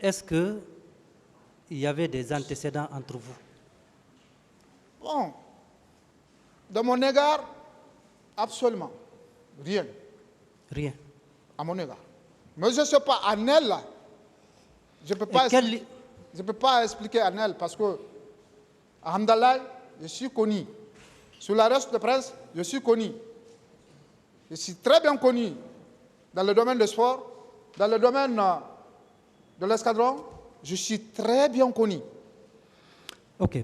est-ce qu'il y avait des antécédents entre vous? Bon, de mon égard, absolument rien. Rien. À mon égard. Mais je ne sais pas, en elle, là, je ne peux pas expliquer en elle parce que, alhamdoulilah, je suis connu. Sous la reste de presse, je suis connu. Je suis très bien connu dans le domaine du sport, dans le domaine de l'escadron, je suis très bien connu. Ok.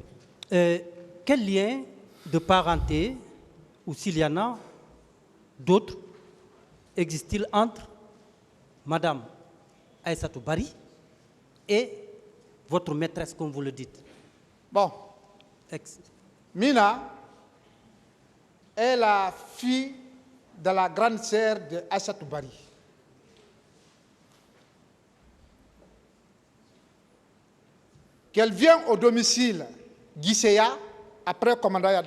Quel lien de parenté, ou s'il y en a d'autres, existe-t-il entre Madame Aïssatou Bari et votre maîtresse, comme vous le dites? Bon, Mina est la fille de la grande sœur de Aïssatou Bari. Qu'elle vient au domicile Guisséa, après Commandaya.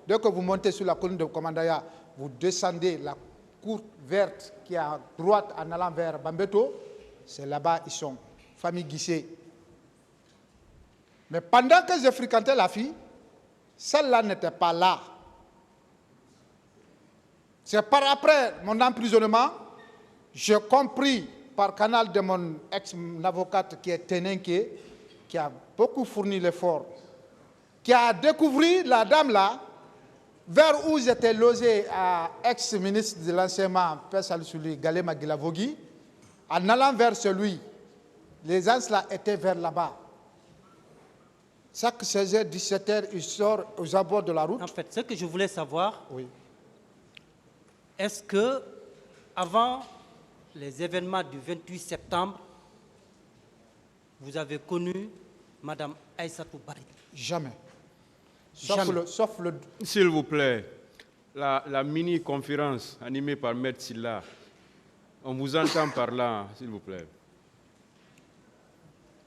Dès que vous montez sur la colline de Commandaya, vous descendez la cour verte qui est à droite en allant vers Bambeto. C'est là-bas, ils sont, famille Guissé. Mais pendant que j'ai fréquenté la fille, celle-là n'était pas là. C'est par après mon emprisonnement, j'ai compris par canal de mon ex-avocate qui est Tenenke, qui a beaucoup fourni l'effort, qui a découvert la dame là, vers où j'étais logé à ex-ministre de l'enseignement, Père Saloussouli, Galema Guilavogui, en allant vers celui, les gens là étaient vers là-bas. Chaque 16h, 17h, il sort aux abords de la route. En fait, ce que je voulais savoir, oui. Est-ce que, avant les événements du 28 septembre, vous avez connu Madame Aïssatou Bari? Jamais. Jamais. S'il vous plaît, la mini-conférence animée par Maître Silla, on vous entend par là, s'il vous plaît.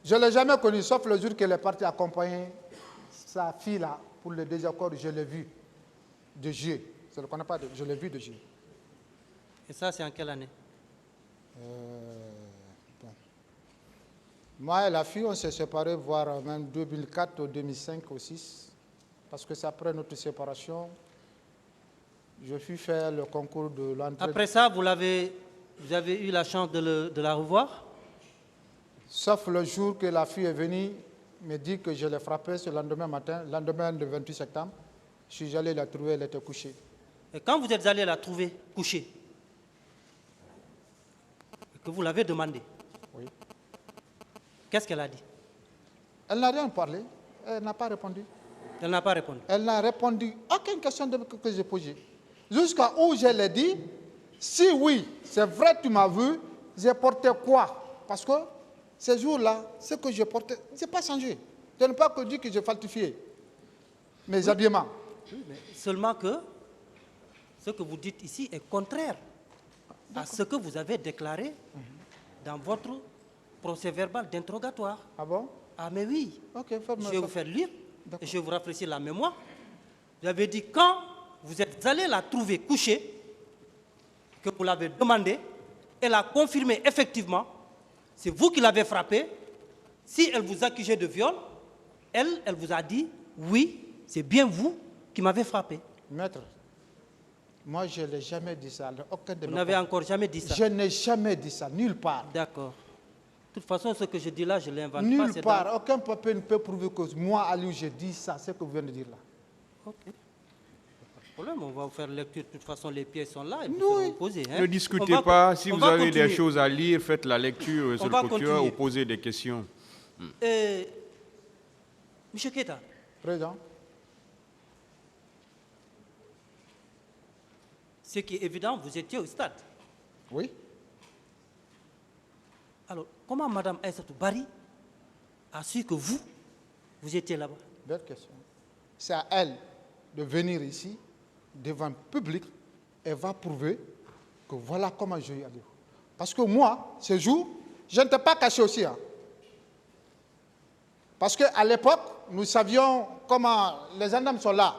Je ne l'ai jamais connu, sauf le jour qu'elle est partie accompagner sa fille là pour le désaccord. Je l'ai vu de Dieu. Je ne le connais pas, je l'ai vu de Dieu. Et ça, c'est en quelle année? Bon. Moi et la fille, on s'est séparés, voire même 2004 ou 2005 ou 2006. Parce que c'est après notre séparation, je fus faire le concours de l'entrée. Après ça, vous avez eu la chance de la revoir? Sauf le jour que la fille est venue me dit que je l'ai frappée ce lendemain matin, lendemain du 28 septembre. Je suis allé la trouver, elle était couchée. Et quand vous êtes allé la trouver couchée, que vous l'avez demandé, oui. Qu'est-ce qu'elle a dit? Elle n'a rien parlé, elle n'a pas répondu. Elle n'a pas répondu? Elle n'a répondu à aucune question que j'ai posée. Jusqu'à où je l'ai dit, si oui, c'est vrai, tu m'as vu, j'ai porté quoi? Parce que ces jours-là, ce que je portais, je n'ai pas changé. Je n'ai pas que dit que j'ai falsifié mes habillements. Oui, mais seulement que ce que vous dites ici est contraire à ce que vous avez déclaré dans votre procès-verbal d'interrogatoire. Ah bon? Ah mais oui. Okay, je vais vous faire lire et je vais vous rafraîchir la mémoire. Vous avez dit quand vous êtes allé la trouver couchée, que vous l'avez demandé, elle a confirmé effectivement, c'est vous qui l'avez frappée. Si elle vous accusait de viol, elle vous a dit oui, c'est bien vous qui m'avez frappé. Maître, moi je ne l'ai jamais dit ça. Vous n'avez encore jamais dit ça? Je n'ai jamais dit ça, nulle part. D'accord. De toute façon, ce que je dis là, je ne l'invente pas. Nulle part, aucun papier ne peut prouver que moi, Aliou, j'ai dit ça, c'est ce que vous venez de dire là. Ok. Pas de problème, on va vous faire lecture. De toute façon, les pièces sont là et vous serez opposés. Ne discutez pas. Si vous avez des choses à lire, faites la lecture sur le procureur ou posez des questions. M. Keita. Président. Ce qui est évident, vous étiez au stade. Oui. Alors, comment Mme Aïssatou Bari a su que vous étiez là-bas? Belle question. C'est à elle de venir ici, devant le public, et va prouver que voilà comment je suis allé. Parce que moi, ce jour, je ne t'ai pas caché aussi. Hein. Parce qu'à l'époque, nous savions comment les gendarmes sont là.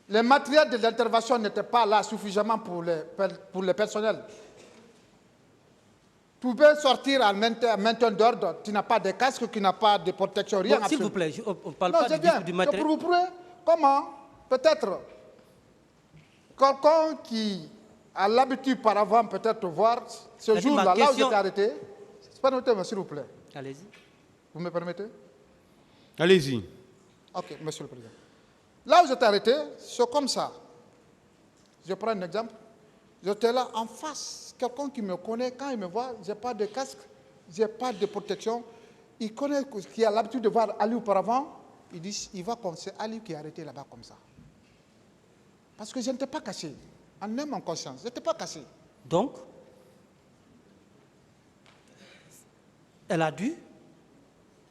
Les matériels de l'intervention n'étaient pas là suffisamment pour les personnels. pouvez sortir en maintien d'ordre, tu n'as pas de casque, tu n'as pas de protection, rien. Bon, s'il vous plaît, on ne parle Non, pas c'est bien. du C'est matériel. pour vous prouver comment, peut-être, quelqu'un qui a l'habitude par avant peut-être de voir ce C'est-à-dire, jour-là, ma là où question- j'étais arrêté. Permettez-moi, s'il vous plaît. Allez-y. Vous me permettez? Allez-y. Ok, monsieur le président. Là où j'étais arrêté, c'est comme ça. Je prends un exemple. J'étais là en face. Quelqu'un qui me connaît, quand il me voit, je n'ai pas de casque, je n'ai pas de protection. Il connaît qui a l'habitude de voir Ali auparavant. Il dit, il va comme c'est Ali qui est arrêté là-bas comme ça. Parce que je n'étais pas caché. En âme, en conscience, je n'étais pas caché. Donc, elle a dû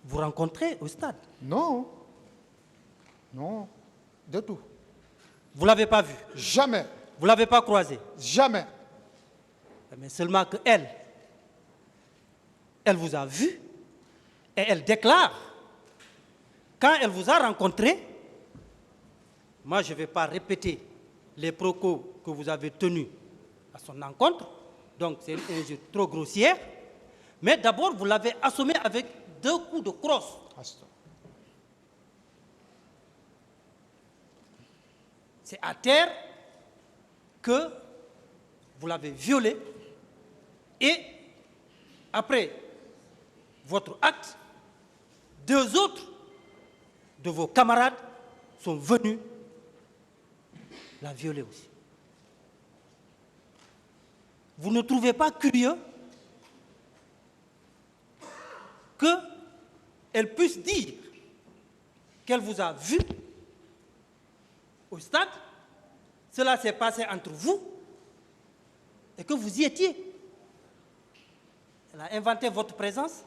vous rencontrer au stade. Non. Non. De tout. Vous ne l'avez pas vu. Jamais. Vous ne l'avez pas croisé. Jamais. Mais seulement que elle vous a vu et elle déclare, quand elle vous a rencontré, moi je ne vais pas répéter les propos que vous avez tenus à son encontre, donc c'est une injure trop grossière, mais d'abord vous l'avez assommé avec 2 coups de crosse. C'est à terre que vous l'avez violé et après votre acte, 2 autres de vos camarades sont venus la violer aussi. Vous ne trouvez pas curieux qu'elle puisse dire qu'elle vous a vu au stade, cela s'est passé entre vous et que vous y étiez. Elle a inventé votre présence.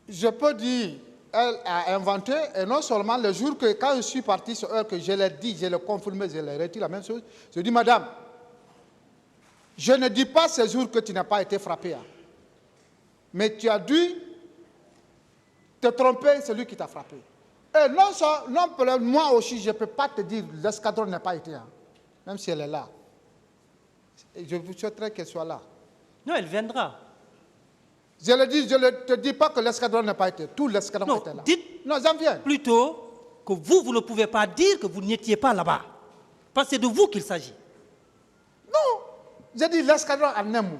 Je peux dire, elle a inventé, et non seulement le jour que, quand je suis parti sur elle, que je l'ai dit, je l'ai confirmé, je l'ai retiré la même chose, je dis, madame, je ne dis pas ce jour que tu n'as pas été frappé, hein. Mais tu as dû te tromper, celui qui t'a frappé. Et non seulement, moi aussi, je ne peux pas te dire, l'escadron n'a pas été, hein, même si elle est là. Et je vous souhaiterais qu'elle soit là. Non, elle viendra. Je le dis, je ne te dis pas que l'escadron n'a pas été. Tout l'escadron Non, était là. dites Non, j'en viens. plutôt que vous ne pouvez pas dire que vous n'étiez pas là-bas. Parce que c'est de vous qu'il s'agit. Non, j'ai dit l'escadron en un mot.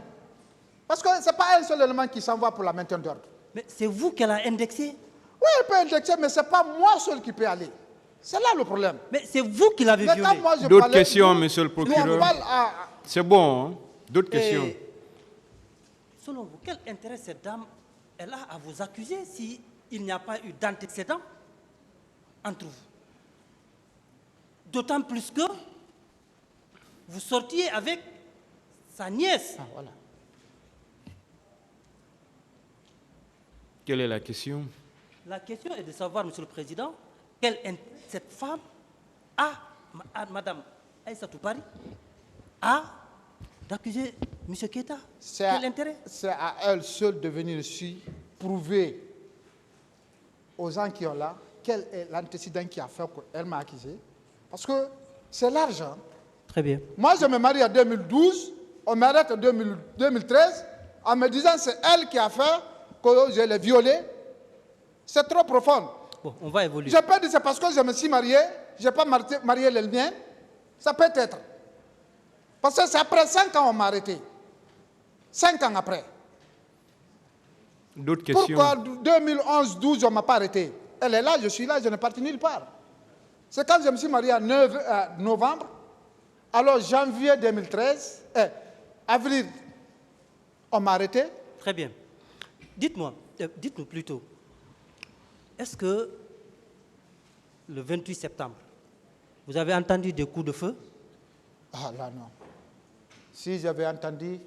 Parce que ce n'est pas un seul élément qui s'envoie pour la maintien d'ordre. Mais c'est vous qu'elle a indexé. Oui, elle peut indexer, mais ce n'est pas moi seul qui peut aller. C'est là le problème. Mais c'est vous qui l'avez Mais violé. quand moi je D'autres parlais, questions, nous, monsieur le nous, on procureur? parle à- C'est bon, hein? D'autres questions? Et selon vous, quel intérêt cette dame elle a à vous accuser s'il n'y a pas eu d'antécédent entre vous? D'autant plus que vous sortiez avec sa nièce. Ah, voilà. Quelle est la question? La question est de savoir, Monsieur le Président, quel intérêt cette femme a, Madame Aïssatou Pari, a d'accuser M. Keita. Quel intérêt? C'est à elle seule de venir ici prouver aux gens qui sont là quel est l'antécédent qui a fait qu'elle m'a accusé. Parce que c'est l'argent. Très bien. Moi, je me marie en 2012, on m'arrête en 2013, en me disant que c'est elle qui a fait que je l'ai violée. C'est trop profond. Bon, on va évoluer. Je peux dire c'est parce que je me suis marié, je n'ai pas marié le mien. Ça peut être. Parce que c'est après 5 ans qu'on m'a arrêté. 5 ans après. D'autres questions? Pourquoi 2011-12, on ne m'a pas arrêté? Elle est là, je suis là, je n'ai parti nulle part. C'est quand je me suis marié en novembre, alors janvier 2013, avril, on m'a arrêté. Très bien. Dites-nous plutôt, est-ce que le 28 septembre, vous avez entendu des coups de feu? Ah là, non. Si j'avais entendu...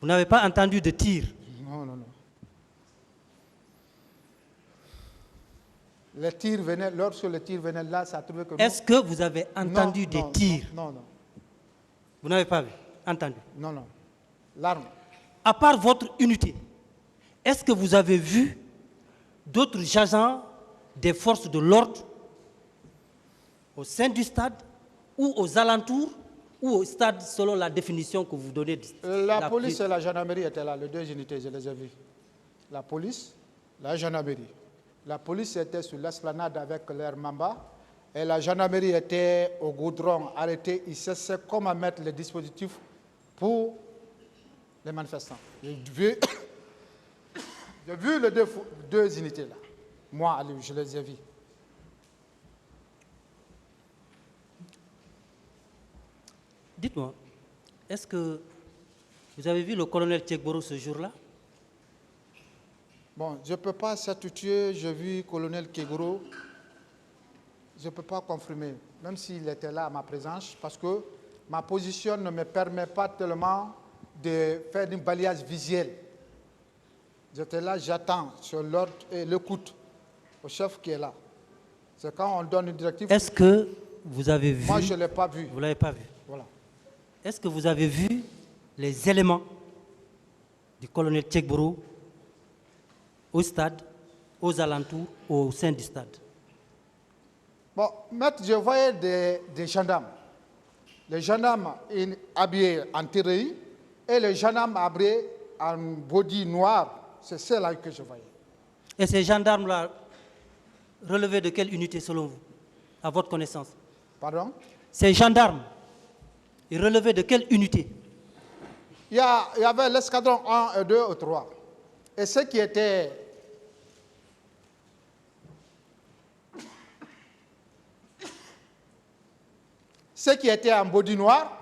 Vous n'avez pas entendu de tir? Non, non, non. Les tirs venaient, lorsque les tirs venaient là, ça a trouvé que... Est-ce que vous avez entendu des tirs? Non, non, Vous n'avez pas vu, entendu? non, non. L'arme. À part votre unité, est-ce que vous avez vu d'autres agents des forces de l'ordre au sein du stade ou aux alentours ou au stade selon la définition que vous donnez? La police et la gendarmerie étaient là, les deux unités, je les ai vues. La police, la gendarmerie. La police était sur l'esplanade avec leur mamba et la gendarmerie était au goudron, arrêtée. Ils cherchaient comment mettre les dispositifs pour les manifestants. J'ai vu les deux unités là. Moi, je les ai vues. Dites-moi, est-ce que vous avez vu le colonel Tchegboro ce jour-là? Bon, je ne peux pas s'attuer, j'ai vu le colonel Kegoro, je ne peux pas confirmer, même s'il était là à ma présence, parce que ma position ne me permet pas tellement de faire un balayage visuel. J'étais là, j'attends sur l'ordre et l'écoute au chef qui est là. C'est quand on donne une directive. Est-ce que vous avez vu? Moi, je ne l'ai pas vu. Vous ne l'avez pas vu? Voilà. Est-ce que vous avez vu les éléments du colonel Tchegboro au stade, aux alentours, au sein du stade? Bon, maître, je voyais des gendarmes. Les gendarmes habillés en terrerie et les gendarmes habillés en body noir. C'est cela que je voyais. Et ces gendarmes-là relevaient de quelle unité selon vous, à votre connaissance? Pardon? Ces gendarmes, ils relevaient de quelle unité? Il y avait l'escadron 1, et 2 et 3. Et ceux qui étaient en body noir,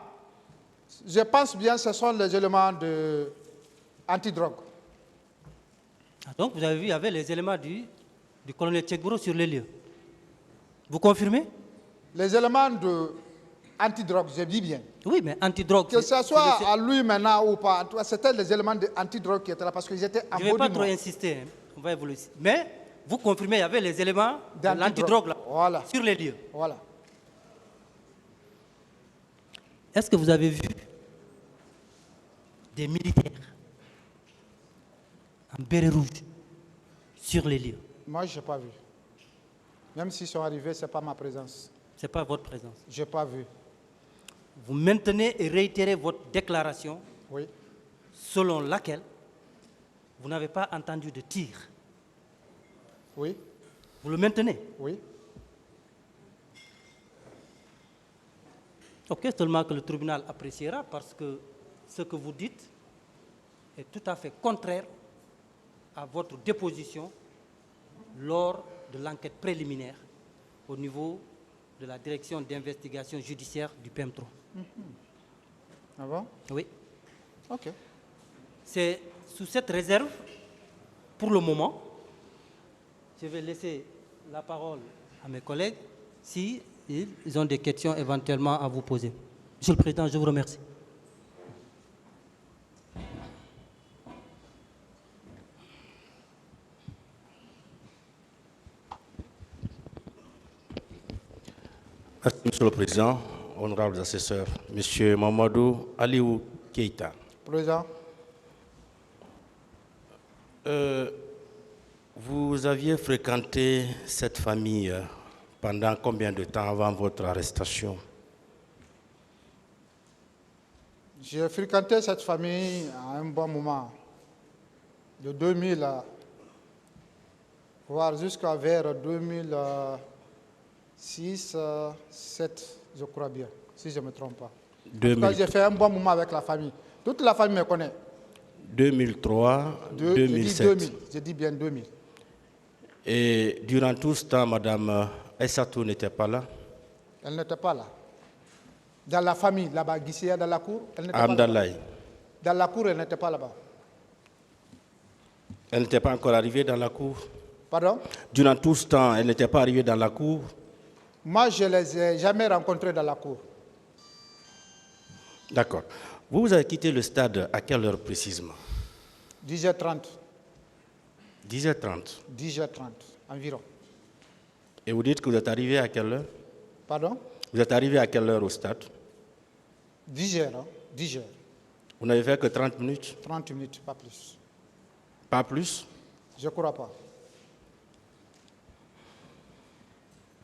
je pense bien que ce sont les éléments de antidrogue. Ah, donc vous avez vu, il y avait les éléments du colonel Tchegboro sur les lieux. Vous confirmez? Les éléments de antidrogue, je dis bien. Oui, mais antidrogue. Que ce soit à lui maintenant ou pas, c'était les éléments de antidrogue qui étaient là parce qu'ils étaient en body noir. Je ne vais pas trop insister, hein. On va évoluer. Mais vous confirmez, il y avait les éléments de l'antidrogue là, voilà, sur les lieux. Voilà. Est-ce que vous avez vu des militaires en béret rouge sur les lieux? Moi, je n'ai pas vu. Même s'ils sont arrivés, ce n'est pas ma présence. Ce n'est pas votre présence. Je n'ai pas vu. Vous maintenez et réitérez votre déclaration, oui, selon laquelle vous n'avez pas entendu de tir. Oui. Vous le maintenez? Oui. Ok, seulement que le tribunal appréciera parce que ce que vous dites est tout à fait contraire à votre déposition lors de l'enquête préliminaire au niveau de la direction d'investigation judiciaire du PM3. Ah bon? Oui. Ok. C'est sous cette réserve, pour le moment, je vais laisser la parole à mes collègues si ils ont des questions éventuellement à vous poser. Monsieur le Président, je vous remercie. Merci, Monsieur le Président, honorables assesseurs. Monsieur Mamadou Aliou Keïta. Président. Vous aviez fréquenté cette famille pendant combien de temps avant votre arrestation? J'ai fréquenté cette famille à un bon moment, de 2000 voire jusqu'à vers 2006, 2007, je crois bien, si je ne me trompe pas. J'ai fait un bon moment avec la famille. Toute la famille me connaît. 2003, 2007. Je dis bien 2000. Et durant tout ce temps, Madame Aïssatou n'était pas là? Elle n'était pas là. Dans la famille, là-bas, Guisséa, dans la cour, elle n'était pas là. Dans la cour, elle n'était pas là-bas. Elle n'était pas encore arrivée dans la cour? Pardon? Durant tout ce temps, elle n'était pas arrivée dans la cour? Moi, je ne les ai jamais rencontrés dans la cour. D'accord. Vous avez quitté le stade à quelle heure précisément? 10h30. 10h30? 10h30, environ. Et vous dites que vous êtes arrivé à quelle heure? Pardon? Vous êtes arrivé à quelle heure au stade? 10h, hein? 10h. Vous n'avez fait que 30 minutes? 30 minutes, pas plus. Pas plus? Je ne crois pas.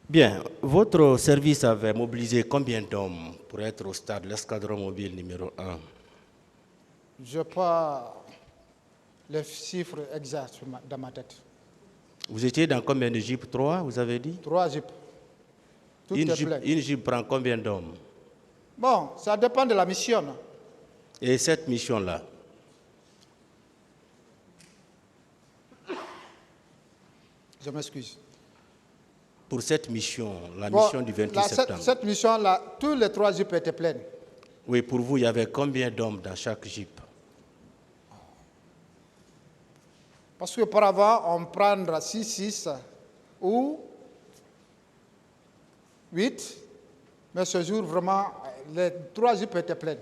Bien, votre service avait mobilisé combien d'hommes pour être au stade de l'escadron mobile numéro 1? Je n'ai pas les chiffres exacts dans ma tête. Vous étiez dans combien de jeeps? 3, vous avez dit? 3 jeeps. Tout est plein. Une jeep prend combien d'hommes? Bon, ça dépend de la mission. Et cette mission-là? Je m'excuse. Pour cette mission, la Bon, mission du 28 septembre. Cette mission-là, tous les 3 jeeps étaient pleins. Oui, pour vous, il y avait combien d'hommes dans chaque jeep? Parce qu'auparavant, on prendra 6 ou 8, mais ce jour, vraiment, les 3 jeeps étaient pleins.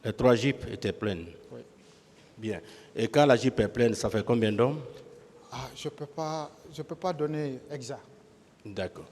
Les 3 jeeps étaient pleines? Oui. Bien. Et quand la jeep est pleine, ça fait combien d'hommes? Je ne peux pas donner exact. D'accord.